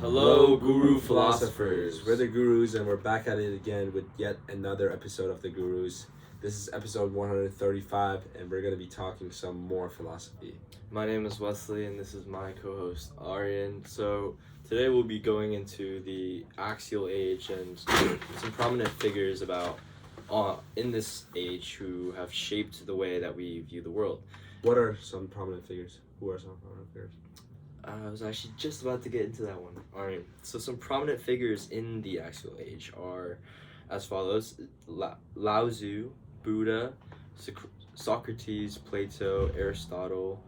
Hello, Guru Philosophers. We're the Gurus, and we're back at it again with yet another episode of the Gurus. This is episode 135, and we're going to be talking some more philosophy. My name is Wesley, and this is my co-host Aryan. So today we'll be going into the axial age and some prominent figures about in this age who have shaped the way that we view the world. What are some prominent figures? Who are some prominent figures? I was actually just about to get into that one. Alright, so some prominent figures in the axial age are as follows: Lao Tzu, Buddha, Socrates, Plato, Aristotle.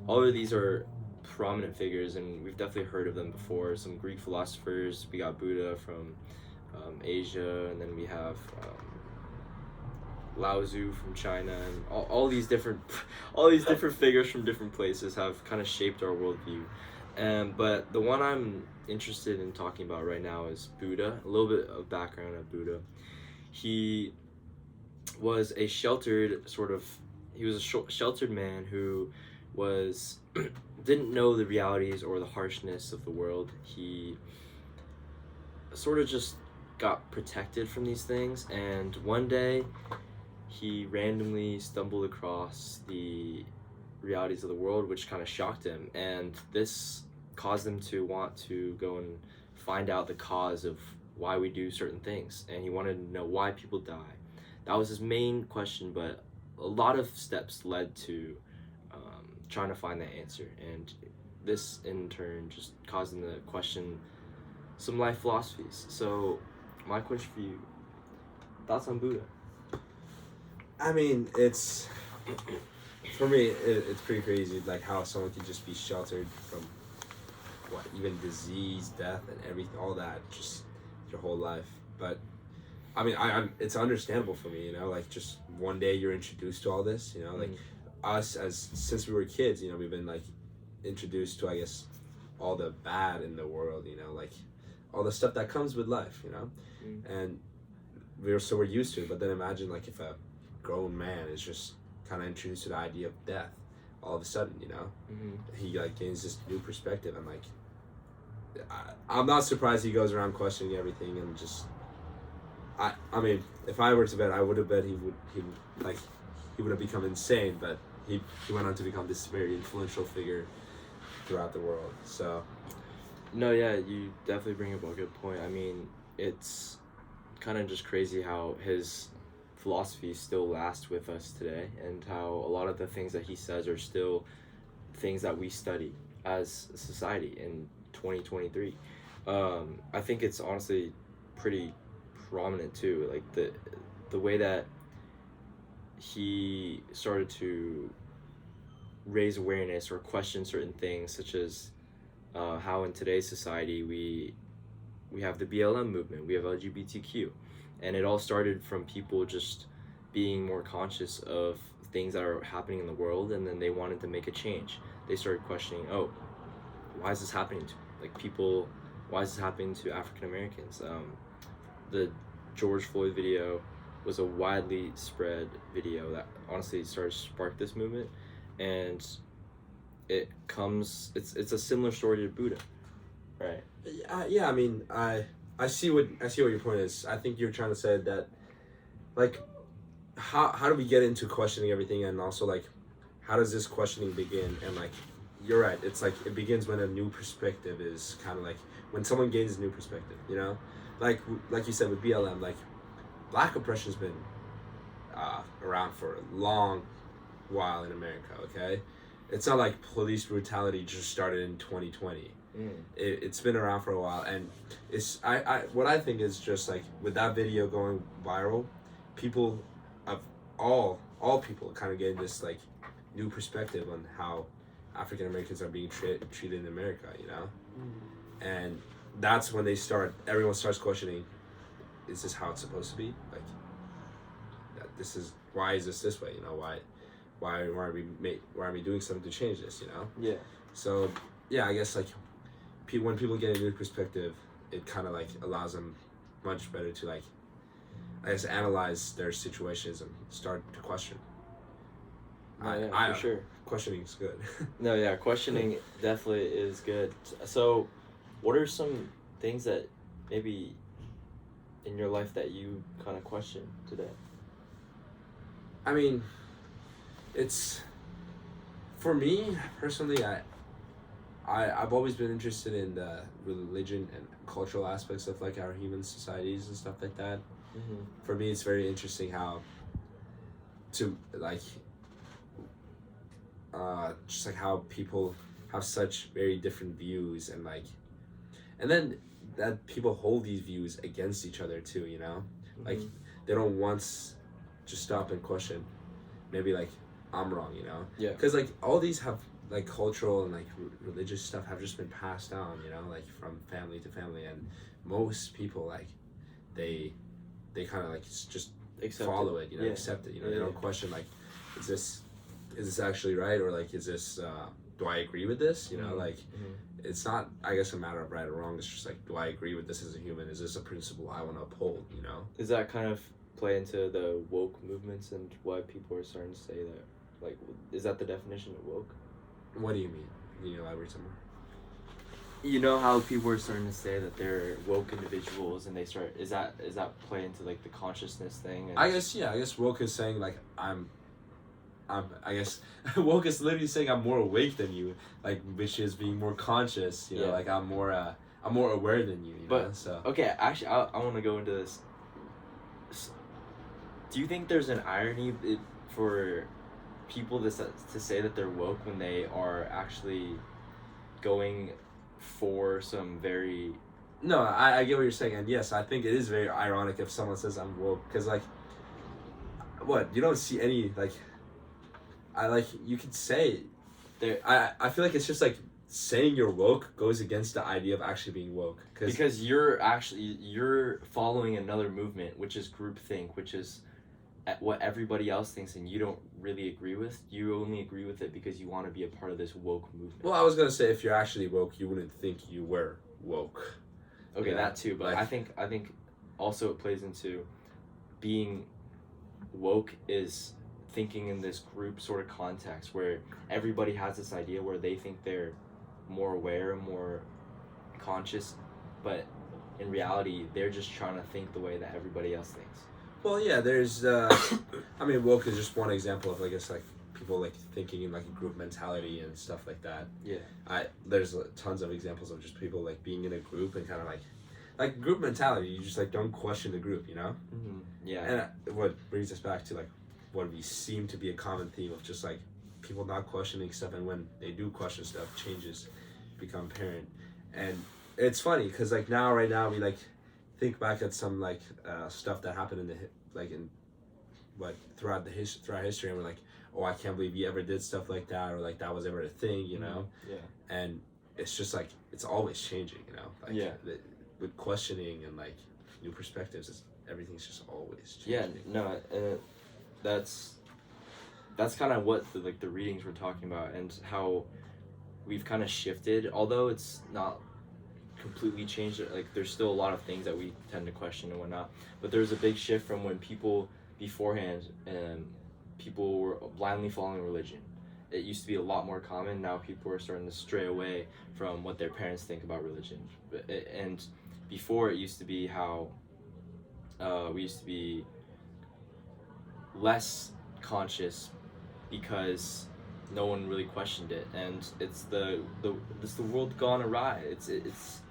All of these are prominent figures, and we've definitely heard of them before. Some Greek philosophers. We got Buddha from Asia, and then we have Lao Tzu from China, and all these different figures from different places have kind of shaped our worldview. But the one I'm interested in talking about right now is Buddha. A little bit of background of Buddha. He was a sheltered sheltered man who didn't know the realities or the harshness of the world. He sort of just got protected from these things, and one day he randomly stumbled across the realities of the world, which kind of shocked him, and this caused him to want to go and find out the cause of why we do certain things, and he wanted to know why people die. That was his main question, but a lot of steps led to trying to find that answer, and this in turn just caused him to question some life philosophies. So my question for you, thoughts on Buddha? I mean, for me, it's pretty crazy, like how someone can just be sheltered from even disease, death, and everything, all that, just your whole life. But I mean, it's understandable for me, like just one day you're introduced to all this, like us since we were kids, we've been like introduced to, I guess, all the bad in the world, like all the stuff that comes with life, and we're used to it. But then imagine like if a grown man is just kind of introduced to the idea of death all of a sudden, he like gains this new perspective, and like I'm not surprised he goes around questioning everything, and just I mean, if I were to bet, I would have bet he would have become insane, but he went on to become this very influential figure throughout the world. So no, yeah, you definitely bring up a good point. I mean, it's kind of just crazy how his philosophy still lasts with us today, and how a lot of the things that he says are still things that we study as a society in 2023. I think it's honestly pretty prominent too, like the way that he started to raise awareness or question certain things, such as how in today's society we have the BLM movement, we have LGBTQ, and it all started from people just being more conscious of things that are happening in the world, and then they wanted to make a change. They started questioning, why is this happening to people? Why is this happening to African Americans? The George Floyd video was a widely spread video that honestly sparked this movement, and it's a similar story to Buddha, right? Yeah, I mean, I see what your point is. I think you're trying to say that, like, how do we get into questioning everything, and also like, how does this questioning begin? And like, you're right. It's like it begins when a new perspective is kind of like when someone gains a new perspective. Like you said with BLM, like black oppression's been around for a long while in America. Okay, it's not like police brutality just started in 2020. It's been around for a while, and it's what I think is just like with that video going viral, people of all people kind of getting this like new perspective on how African Americans are being treated in America, and that's when everyone starts questioning, is this how it's supposed to be? Like, why is this way? Why are we doing something to change this? Yeah. So yeah, I guess like when people get a new perspective, it kind of like allows them much better to like, I guess, analyze their situations and start to question. For sure. Questioning is good. No, yeah, questioning definitely is good. So what are some things that maybe in your life that you kind of question today? I mean, it's for me personally. I've always been interested in the religion and cultural aspects of like our human societies and stuff like that. Mm-hmm. For me, it's very interesting how to like just like how people have such very different views and like, and then that people hold these views against each other too. You know, like they don't once just stop and question. Maybe like I'm wrong. You know. Yeah. Because like all these have like cultural and like religious stuff have just been passed down, you know, like from family to family, and most people like they kind of like just follow it, you know, accept it, you know, they don't question like, is this actually right, or like is this do I agree with this, you know, like it's not, I guess, a matter of right or wrong. It's just like, do I agree with this as a human? Is this a principle I want to uphold, you know? Does that kind of play into the woke movements and why people are starting to say that, like, is that the definition of woke? What do you mean? Can you elaborate some more? You know how people are starting to say that they're woke individuals, and they start, is that play into like the consciousness thing? And I guess woke is saying like I guess woke is literally saying I'm more awake than you, like, which is being more conscious, you know, like I'm more aware than you, but, know? So okay, actually I want to go into this. Do you think there's an irony for people to say that they're woke when they are actually going for some very... No, I get what you're saying, and yes, I think it is very ironic if someone says I'm woke, because like, what, you don't see any like, you could say there. I feel like it's just like saying you're woke goes against the idea of actually being woke, because you're following another movement, which is groupthink, which is what everybody else thinks, and you don't really agree with. You only agree with it because you want to be a part of this woke movement. Well, I was gonna say, if you're actually woke, you wouldn't think you were woke. Okay, that too, but like, I think also it plays into being woke is thinking in this group sort of context where everybody has this idea where they think they're more aware, more conscious, but in reality they're just trying to think the way that everybody else thinks. Well, yeah, there's I mean, woke is just one example of, I guess, like people like thinking in like a group mentality and stuff like that. Yeah. There's tons of examples of just people like being in a group and kind of like group mentality. You just like don't question the group, you know. Yeah. And what brings us back to like what we seem to be a common theme of just like people not questioning stuff, and when they do question stuff, changes become apparent. And it's funny because like right now we like think back at some like stuff that happened in the throughout history, and we're like, oh, I can't believe you ever did stuff like that, or like that was ever a thing, you know. Yeah. And it's just like it's always changing, you know. Like, with questioning and like new perspectives, everything's just always changing. Yeah. No. That's kind of what the readings we're talking about, and how we've kind of shifted, although it's not completely changed. Like there's still a lot of things that we tend to question and whatnot, but there's a big shift from when people beforehand people were blindly following religion. It used to be a lot more common. Now people are starting to stray away from what their parents think about religion. And before, it used to be how we used to be less conscious because no one really questioned it, and it's the world gone awry. It's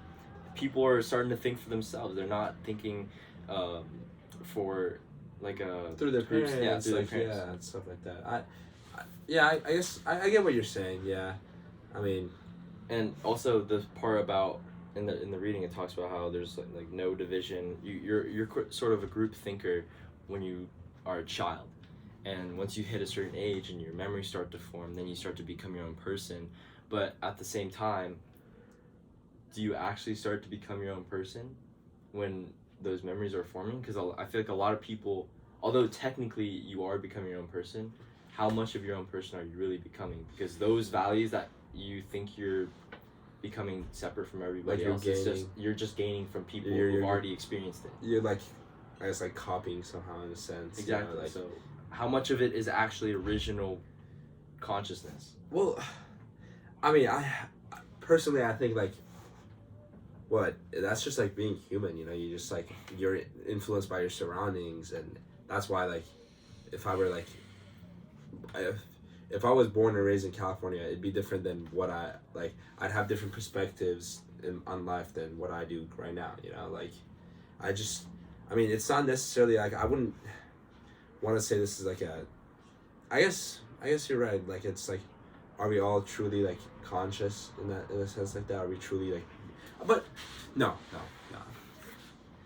people are starting to think for themselves. They're not thinking for like through their parents, through their parents. And stuff like that. I guess I get what you're saying. Yeah, I mean, and also the part about in the reading, it talks about how there's like no division. You're sort of a group thinker when you are a child, and once you hit a certain age and your memories start to form, then you start to become your own person. But at the same time, do you actually start to become your own person when those memories are forming? Because I feel like a lot of people, although technically you are becoming your own person, how much of your own person are you really becoming? Because those values that you think you're becoming separate from everybody else, you're just gaining from people who've already experienced it. You're like, I guess, like copying somehow in a sense. Exactly. You know, like, so how much of it is actually original consciousness? Well, I mean, I personally, I think like what that's just like being human, you know. You just like you're influenced by your surroundings, and that's why like if I were like if, if I was born and raised in California, it'd be different than what I like. I'd have different perspectives on life than what I do right now, you know. Like I just, I mean, it's not necessarily like I wouldn't want to say this is like a I guess you're right. Like it's like, are we all truly like conscious in a sense like that? Are we truly like, but no.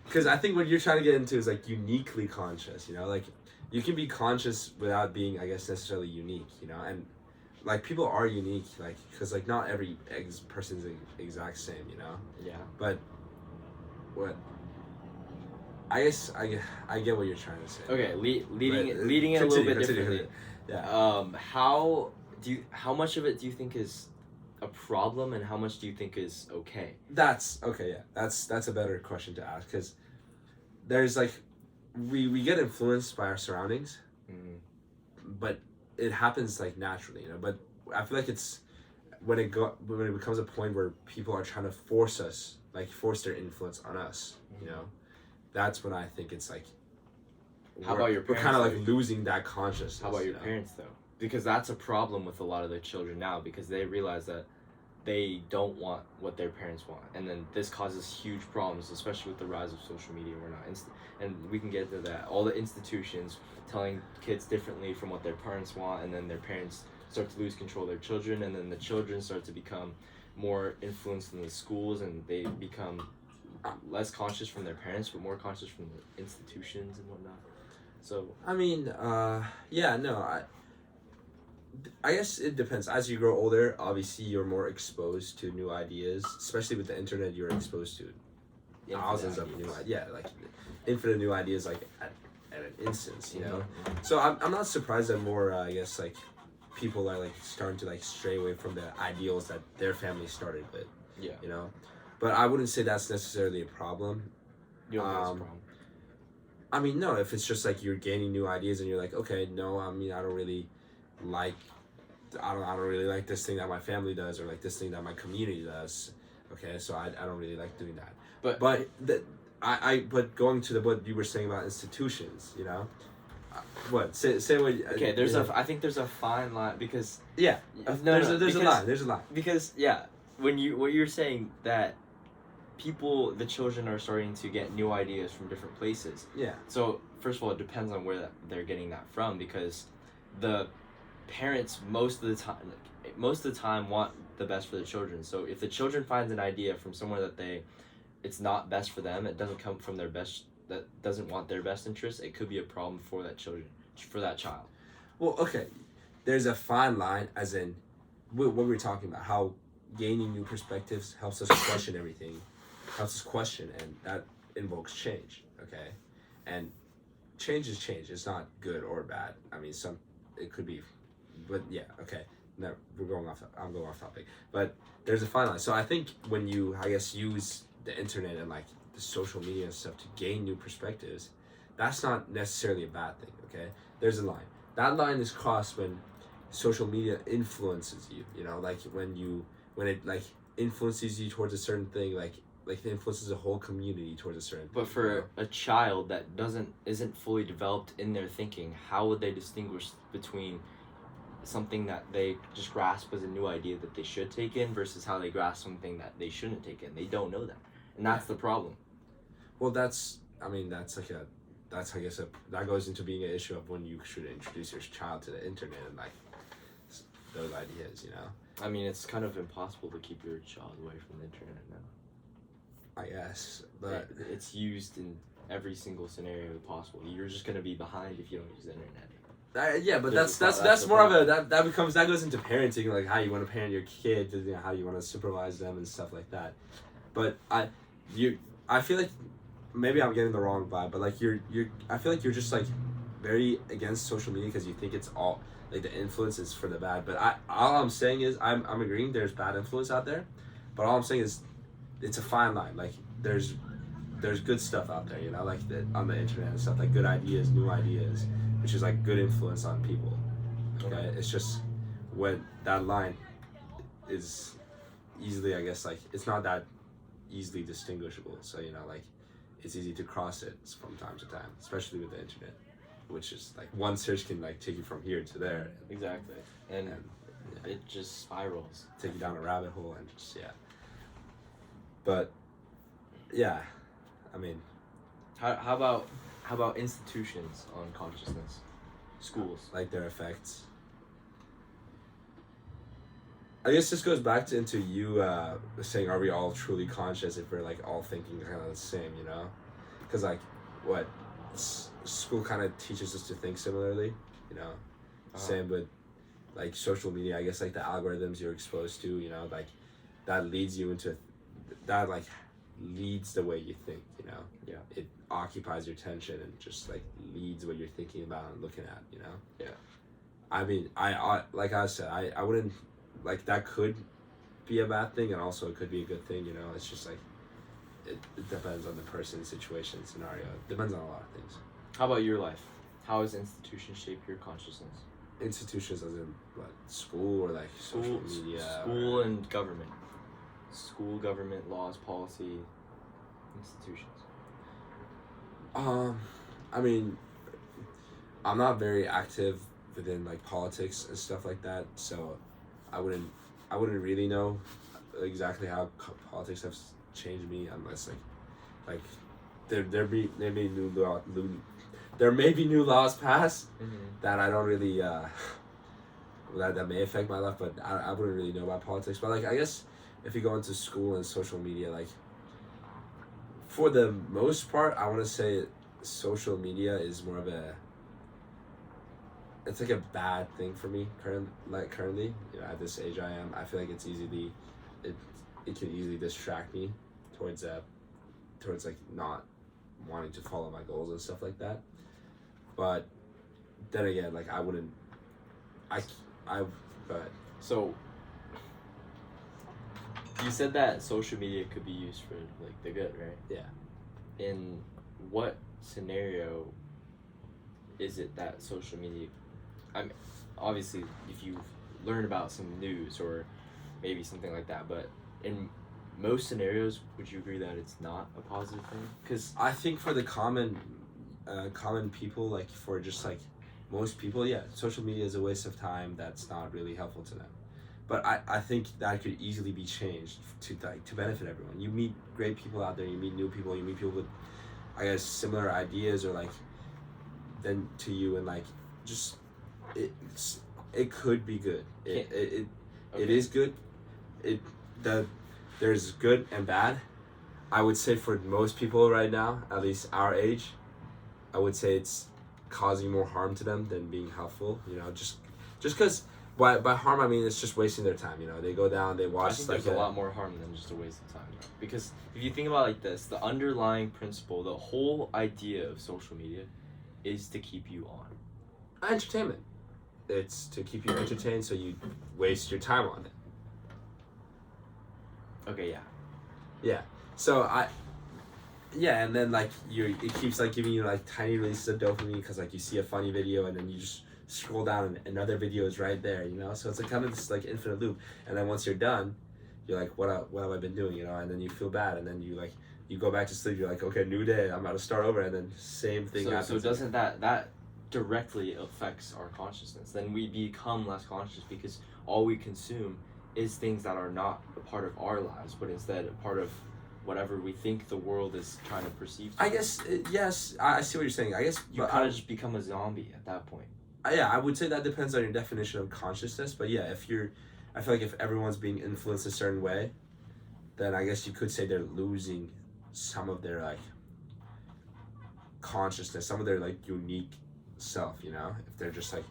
Because I think what you're trying to get into is like uniquely conscious. You know, like you can be conscious without being, I guess, necessarily unique. You know, and like people are unique. Like because like not every person's the exact same. You know. Yeah. But what? I guess I get what you're trying to say. Okay, leading it a little bit differently. Yeah. How much of it do you think is a problem, and how much do you think is okay? That's okay. Yeah, that's a better question to ask, because there's like we get influenced by our surroundings, but it happens like naturally, you know. But I feel like it's when it becomes a point where people are trying to force their influence on us, you know. That's when I think it's like. How about your We're parents? kind of like losing that consciousness. How about your parents though? Because that's a problem with a lot of the children now, because they realize that they don't want what their parents want, and then this causes huge problems, especially with the rise of social media. And we can get to that. All the institutions telling kids differently from what their parents want, and then their parents start to lose control of their children, and then the children start to become more influenced in the schools, and they become less conscious from their parents, but more conscious from the institutions and whatnot. So I mean, yeah, no, I guess it depends. As you grow older, obviously you're more exposed to new ideas, especially with the internet. You're exposed to thousands of new ideas. Yeah, like infinite new ideas, like at an instance, you know. So I'm not surprised that more, I guess, like people are like starting to like stray away from the ideals that their family started with. Yeah. You know, but I wouldn't say that's necessarily a problem. You don't think it's a problem? I mean, no, if it's just like you're gaining new ideas and you're like, okay, no, I mean, I don't really like this thing that my family does, or like this thing that my community does. Okay, so I don't really like doing that. But but going to what you were saying about institutions, you know, what say what? Okay, I think there's a fine line, because there's a line because what you're saying, that the children are starting to get new ideas from different places. Yeah. So first of all, it depends on where they're getting that from, because the parents most of the time want the best for the children. So if the children finds an idea from somewhere that it's not best for them, it doesn't come from that doesn't want their best interest, it could be a problem for that child. Well, okay, there's a fine line, as in what we were talking about, how gaining new perspectives helps us question everything. Helps us question, and that invokes change, okay? And change is change. It's not good or bad. I mean, it could be, but yeah, okay. No, I'm going off topic. But there's a fine line. So I think when you, I guess, use the internet and like the social media and stuff to gain new perspectives, that's not necessarily a bad thing, okay? There's a line. That line is crossed when social media influences you, you know, like when it like influences you towards a certain thing, like it influences a whole community towards a certain thing. But for a child that isn't fully developed in their thinking, how would they distinguish between something that they just grasp as a new idea that they should take in versus how they grasp something that they shouldn't take in? They don't know that, and that's the problem. Well, that goes into being an issue of when you should introduce your child to the internet and like those ideas, you know. I mean, it's kind of impossible to keep your child away from the internet now. I guess, but it's used in every single scenario possible. You're just gonna be behind if you don't use the internet. Yeah, but that's more of a that goes into parenting, like how you want to parent your kid, you know, how you want to supervise them and stuff like that. But I feel like maybe I'm getting the wrong vibe, but like I feel like you're just like very against social media because you think it's all like the influence is for the bad. But all I'm saying is I'm agreeing there's bad influence out there, but all I'm saying is it's a fine line. Like there's good stuff out there, you know, like on the internet and stuff, like good ideas, new ideas, which is like good influence on people. Okay, it's just when that line is easily, I guess, like it's not that easily distinguishable. So like it's easy to cross it from time to time, especially with the internet, which is like one search can like take you from here to there. Exactly. And Yeah, it just spirals. take you down a rabbit hole and just But yeah, I mean, How about institutions on consciousness? Schools. like their effects. I guess this goes back into you saying, are we all truly conscious if we're like all thinking kind of the same, Because like, what school kind of teaches us to think similarly, Same with like social media. I guess like the algorithms you're exposed to, like that leads you into that like leads the way you think, Yeah. It occupies your attention and just like leads what you're thinking about and looking at, Yeah. I mean, I like I said, I wouldn't like that could be a bad thing and also it could be a good thing, It's just like it depends on the person, situation, scenario. It depends on a lot of things. How about your life? How has institutions shaped your consciousness? Institutions as in what, school or like social media? School and government. School, government, laws, policy, institutions. I mean, I'm not very active within like politics and stuff like that, so I wouldn't really know exactly how politics have changed me unless like there may be new laws passed that I don't really that may affect my life, but I wouldn't really know about politics. But like I guess if you go into school and social media, like for the most part, I want to say social media is more of it's like a bad thing for me currently, at this age I am. I feel like it can easily distract me towards like not wanting to follow my goals and stuff like that. But then again, like but So you said that social media could be used for like the good, right? Yeah. In what scenario is it that social media, obviously if you learn about some news or maybe something like that, but in most scenarios would you agree that it's not a positive thing? Because I think for the common people, like for just like most people, yeah, social media is a waste of time that's not really helpful to them. But I think that could easily be changed to benefit everyone. You meet great people out there, you meet new people, you meet people with, I guess, similar ideas or like than to you, and like just it could be good. It is good. There's good and bad. I would say for most people right now, at least our age, I would say it's causing more harm to them than being helpful. Just because by harm I mean it's just wasting their time. They go down, they watch. I think there's a lot more harm than just a waste of time. Because if you think about it like this, the underlying principle, the whole idea of social media, is to keep you on. Entertainment. It's to keep you entertained, so you waste your time on it. Okay, yeah. Yeah. So and then like it keeps like giving you like tiny releases of dopamine because like you see a funny video and then you just scroll down and another video is right there, so it's like kind of this like infinite loop, and then once you're done you're like what have I been doing, and then you feel bad, and then you go back to sleep, you're like, okay, new day, I'm about to start over, and then same thing happens. So doesn't that directly affects our consciousness? Then we become less conscious because all we consume is things that are not a part of our lives, but instead a part of whatever we think the world is trying to perceive. I guess yes, I see what you're saying. I guess you kind of just become a zombie at that point. Yeah, I would say that depends on your definition of consciousness, but yeah, I feel like if everyone's being influenced a certain way, then I guess you could say they're losing some of their like consciousness, some of their like unique self, if they're just like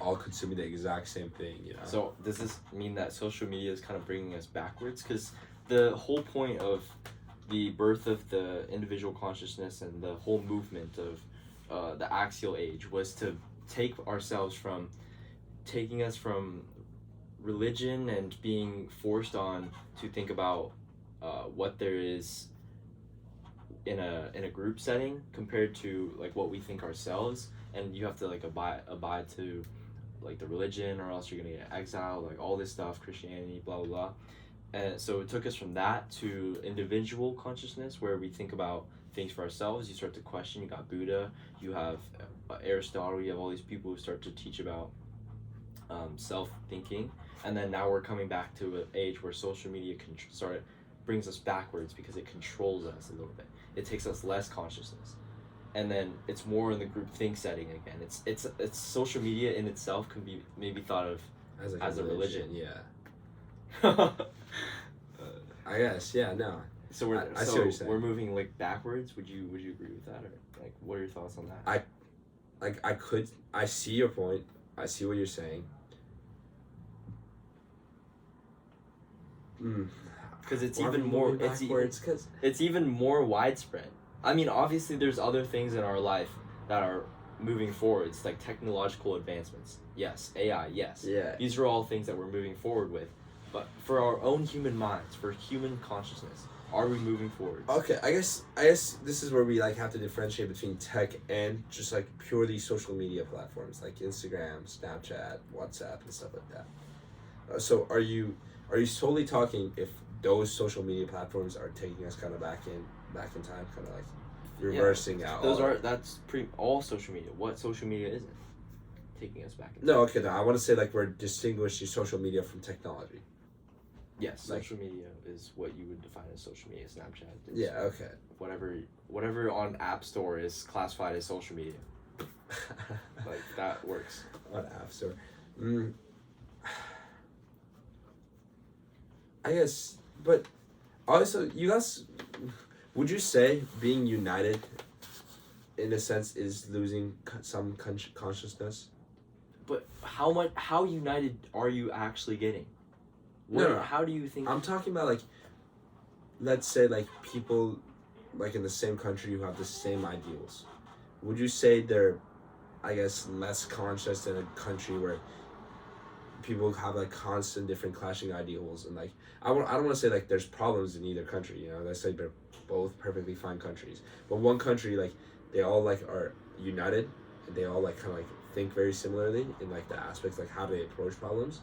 all consuming the exact same thing, So does this mean that social media is kind of bringing us backwards? Because the whole point of the birth of the individual consciousness and the whole movement of the axial age was to take us from religion and being forced on to think about what there is in a group setting compared to like what we think ourselves, and you have to like abide to like the religion or else you're gonna get exiled, like all this stuff, Christianity, blah blah blah. And so it took us from that to individual consciousness, where we think about things for ourselves. You start to question. You got Buddha. You have Aristotle. You have all these people who start to teach about self-thinking. And then now we're coming back to an age where social media brings us backwards because it controls us a little bit. It takes us less consciousness. And then it's more in the group think setting again. It's social media in itself can be maybe thought of as a religion. Yeah. I guess, yeah, no. So we're I see what you're saying. We're moving like backwards. Would you agree with that, or like what are your thoughts on that? I see your point. I see what you're saying. Because it's even more it's even more widespread. I mean, obviously there's other things in our life that are moving forward. It's like technological advancements. Yes, AI, yes. Yeah. These are all things that we're moving forward with. But for our own human minds, for human consciousness, are we moving forward? Okay, I guess this is where we like have to differentiate between tech and just like purely social media platforms like Instagram, Snapchat, WhatsApp, and stuff like that. So are you solely talking if those social media platforms are taking us kind of back in time, kind of like reversing out? That's pretty all social media. What social media isn't taking us back in time? No, okay, no, I want to say like we're distinguishing social media from technology. Yes, like, social media is what you would define as social media. Snapchat. Yeah. Okay. Whatever on App Store is classified as social media. Like that works. On App Store. I guess, but also, you guys, would you say being united, in a sense, is losing some consciousness? But how united are you actually getting? No. How do you think? I'm talking about like, let's say like people, like in the same country who have the same ideals. Would you say they're, I guess, less conscious than a country where people have like constant different clashing ideals, and like I don't want to say like there's problems in either country, you know, let's say they're both perfectly fine countries, but one country like they all like are united and they all like kind of like think very similarly in like the aspects like how they approach problems.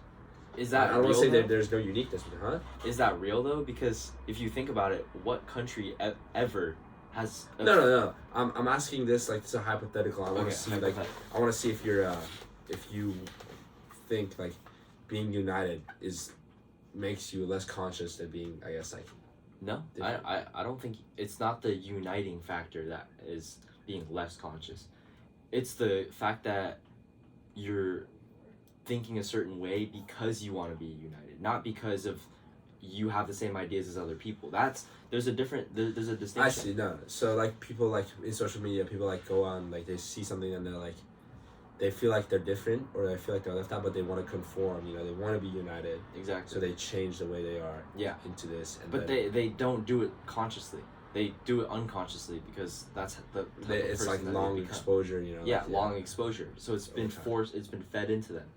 Is that I don't want to real, say though? that there's no uniqueness, huh? Is that real though? Because if you think about it, what country ever has No. I'm asking this like it's a hypothetical. I want to see like I want to see if you're if you think like being united makes you less conscious than being, I guess, like No, I don't think it's not the uniting factor that is being less conscious. It's the fact that you're thinking a certain way because you want to be united, not because of you have the same ideas as other people. There's a distinction. I see. No, so like people like in social media, people like go on like they see something and they're like, they feel like they're different or they feel like they're left out, but they want to conform. You know, they want to be united. Exactly. So they change the way they are. Yeah. Into this. And but they don't do it consciously. They do it unconsciously because that's the type it's of like long exposure, you know. Yeah, like, long exposure. So it's been forced. It's been fed into them.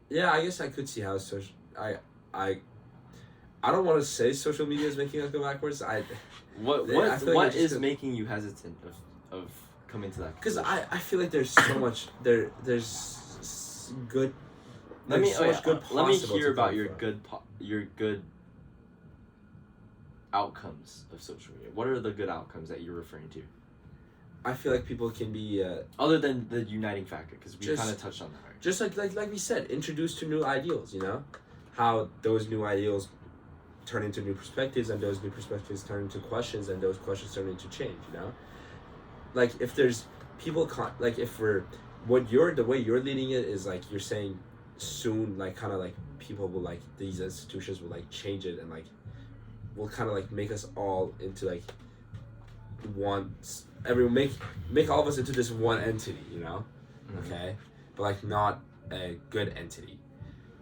Yeah, I guess I could see how social. I don't want to say social media is making us go backwards. What is making you hesitant of coming to that? Because I feel like there's so much there's good. Let me hear about your good outcomes of social media. What are the good outcomes that you're referring to? I feel like people can be other than the uniting factor, because we kind of touched on that. Right? Just like we said, introduced to new ideals. You know, how those new ideals turn into new perspectives, and those new perspectives turn into questions, and those questions turn into change. You know, like if there's people like if we're the way you're leading it is like you're saying soon, like kind of like people will like these institutions will like change it and like will kind of like make us all into like one. Everyone make all of us into this one entity, you know, okay, but like not a good entity.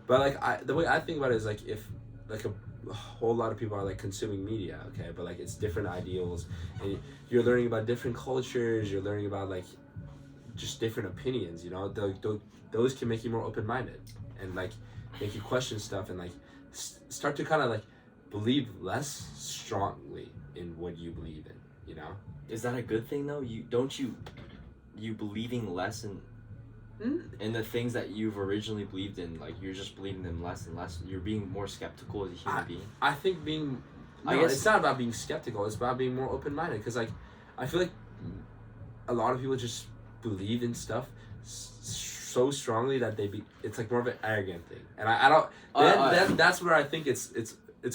But like the way I think about it is like if like a whole lot of people are like consuming media, okay, but like it's different ideals, and you're learning about different cultures, you're learning about like just different opinions, you know. Those can make you more open-minded and like make you question stuff and like start to kind of like believe less strongly in what you believe in, you know. Is that a good thing though? You believing less in And the things that you've originally believed in, like you're just believing them less and less. You're being more skeptical as a human being. I think being. No, I guess it's not about being skeptical. It's about being more open minded. Because like, I feel like a lot of people just believe in stuff so strongly that it's like more of an arrogant thing. And I don't. Then that's where I think it's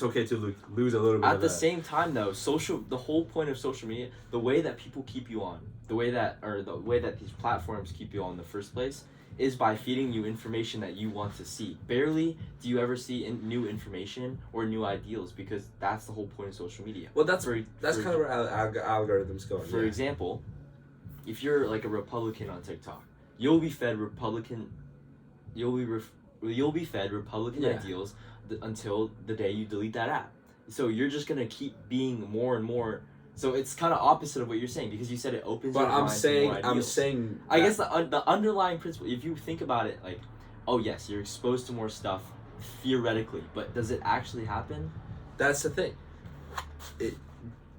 okay to lose a little bit. At the same time, though, the whole point of social media, the way that people keep you on, the way that these platforms keep you on in the first place, is by feeding you information that you want to see. Barely do you ever see new information or new ideals, because that's the whole point of social media. Well, that's kind of where algorithms go. For example, if you're like a Republican on TikTok, you'll be fed Republican ideals until the day you delete that app. So you're just gonna keep being more and more. So it's kind of opposite of what you're saying, because you said it opens. But your mind to more ideals. I'm saying. I guess the underlying principle, if you think about it, like, oh yes, you're exposed to more stuff theoretically, but does it actually happen? That's the thing.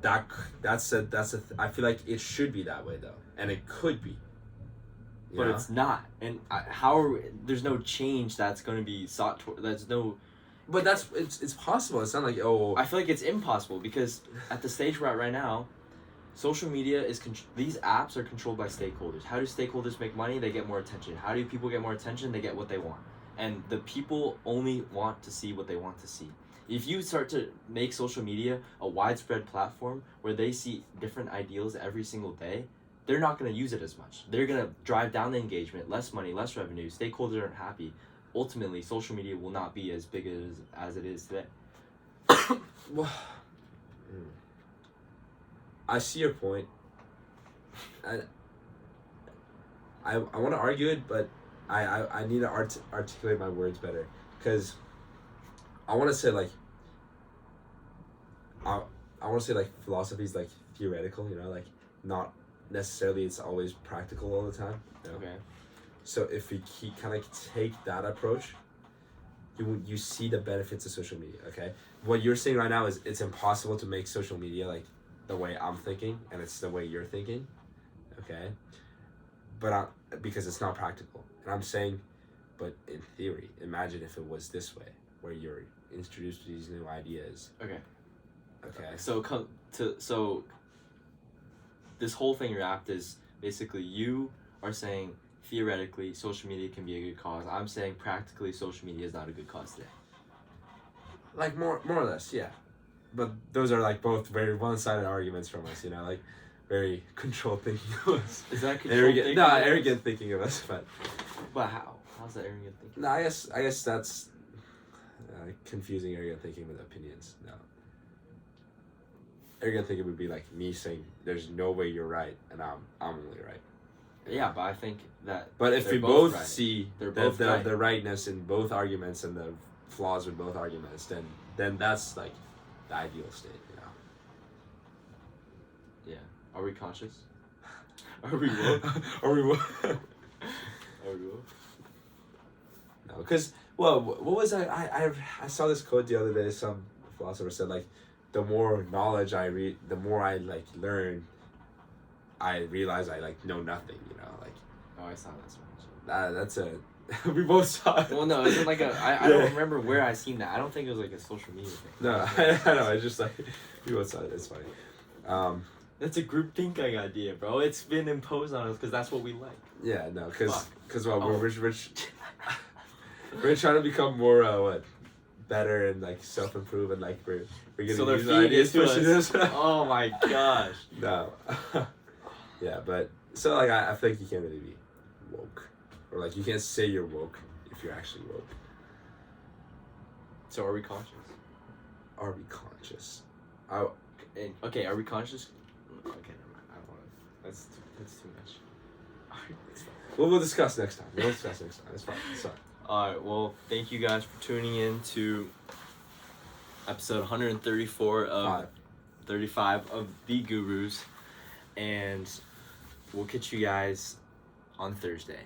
I feel like it should be that way though, and it could be. But it's not, and there's no change that's going to be sought toward. There's no. But it's possible. It's not like I feel like it's impossible, because at the stage we're at right now, social media these apps are controlled by stakeholders. How do stakeholders make money? They get more attention. How do people get more attention? They get what they want, and the people only want to see what they want to see. If you start to make social media a widespread platform where they see different ideals every single day, they're not going to use it as much. They're going to drive down the engagement, less money, less revenue. Stakeholders aren't happy. Ultimately, social media will not be as big as it is today. Well, I see your point. I want to argue it, but I need to articulate my words better, because I want to say like I want to say like philosophy is like theoretical, like not necessarily it's always practical all the time. Okay. So if we kind of take that approach, you see the benefits of social media. Okay, what you're saying right now is it's impossible to make social media like the way I'm thinking, and it's the way you're thinking. Okay, but because it's not practical, and I'm saying, but in theory, imagine if it was this way, where you're introduced to these new ideas. Okay. Okay. So this whole thing wrapped is basically you are saying theoretically social media can be a good cause. I'm saying practically social media is not a good cause today. Like more or less, yeah. But those are like both very one-sided arguments from us, like very controlled thinking of us. Is that controlled thinking? No, arrogant thinking of us, but. But how? How's that arrogant thinking? No, I guess that's confusing arrogant thinking with opinions. No. Arrogant thinking would be like me saying, "There's no way you're right, and I'm only right." Yeah, but I think that. But if we both right. see the rightness in both arguments and the flaws in both arguments, then that's like the ideal state, Yeah. Are we conscious? Are we woke? Are we woke? Are we woke? No, because what was I saw this quote the other day. Some philosopher said like, the more knowledge I read, the more I like learn, I realize I like know nothing, like. Oh, I saw that so that's a. We both saw it. Well, no, it's like I don't remember where I seen that. I don't think it was like a social media thing. No, I know. It's just like we both saw it. It's funny. That's a group thinking idea, bro. It's been imposed on us because that's what we like. Yeah, no, because we're trying to become more better and like self-improve, and like we're getting so these ideas pushing us. Oh my gosh. No. Yeah, but so like I feel like you can't really be woke, or like you can't say you're woke if you're actually woke. So are we conscious? Are we conscious? Okay, are we conscious? Okay, never mind. I don't want to. That's too much. We'll discuss next time. It's fine. It's fine. Alright, well, thank you guys for tuning in to episode 134 of 35 of The Gurus, and we'll catch you guys on Thursday.